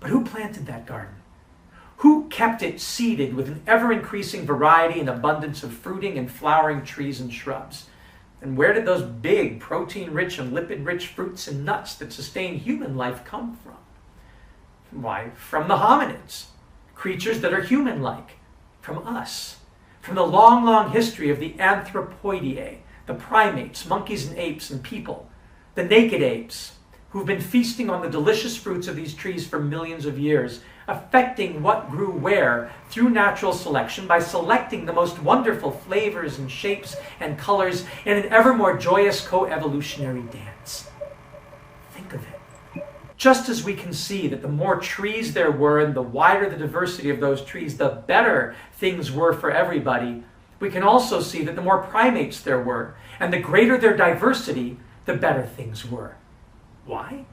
But who planted that garden? Who kept it seeded with an ever-increasing variety and abundance of fruiting and flowering trees and shrubs? And where did those big, protein-rich and lipid-rich fruits and nuts that sustain human life come from? Why, from the hominids, creatures that are human-like, from us, from the long, long history of the anthropoideae, the primates, monkeys and apes and people, the naked apes, who've been feasting on the delicious fruits of these trees for millions of years, affecting what grew where through natural selection by selecting the most wonderful flavors and shapes and colors in an ever more joyous co-evolutionary dance. Think of it. Just as we can see that the more trees there were and the wider the diversity of those trees, the better things were for everybody, we can also see that the more primates there were and the greater their diversity, the better things were. Why?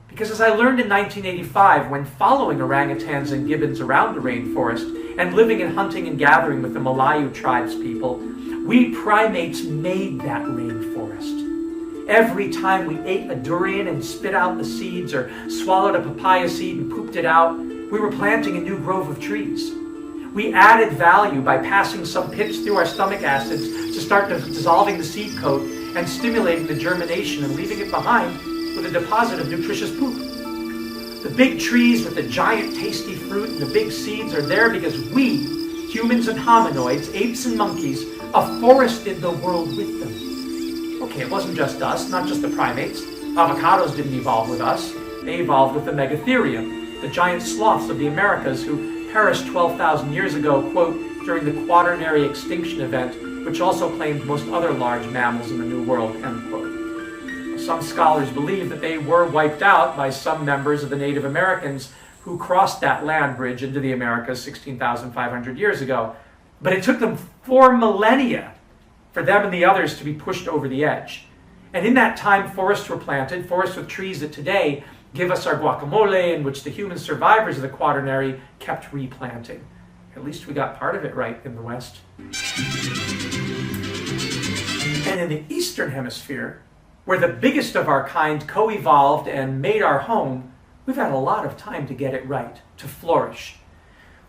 Because as I learned in 1985, when following orangutans and gibbons around the rainforest and living and hunting and gathering with the Malayu tribes people, we primates made that rainforest. Every time we ate a durian and spit out the seeds or swallowed a papaya seed and pooped it out, we were planting a new grove of trees. We added value by passing some pits through our stomach acids to start dissolving the seed coat and stimulating the germination and leaving it behind with a deposit of nutritious poop. The big trees with the giant tasty fruit and the big seeds are there because we, humans and hominoids, apes and monkeys, afforested the world with them. Okay, it wasn't just us, not just the primates. Avocados didn't evolve with us. They evolved with the Megatherium, the giant sloths of the Americas who perished 12,000 years ago, quote, during the quaternary extinction event, which also claimed most other large mammals in the New World, end quote. Some scholars believe that they were wiped out by some members of the Native Americans who crossed that land bridge into the Americas 16,500 years ago. But it took them 4 millennia for them and the others to be pushed over the edge. And in that time, forests were planted, forests with trees that today give us our guacamole, in which the human survivors of the quaternary kept replanting. At least we got part of it right in the West. And in the Eastern Hemisphere, where the biggest of our kind co-evolved and made our home, we've had a lot of time to get it right, to flourish.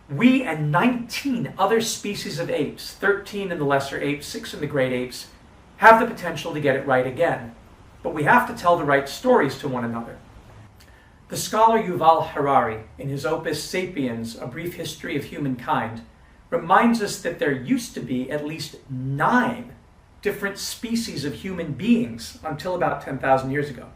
We and 19 other species of apes, 13 in the lesser apes, 6 in the great apes, have the potential to get it right again. But we have to tell the right stories to one another. The scholar Yuval Harari, in his opus Sapiens, A Brief History of Humankind, reminds us that there used to be at least 9 different species of human beings until about 10,000 years ago.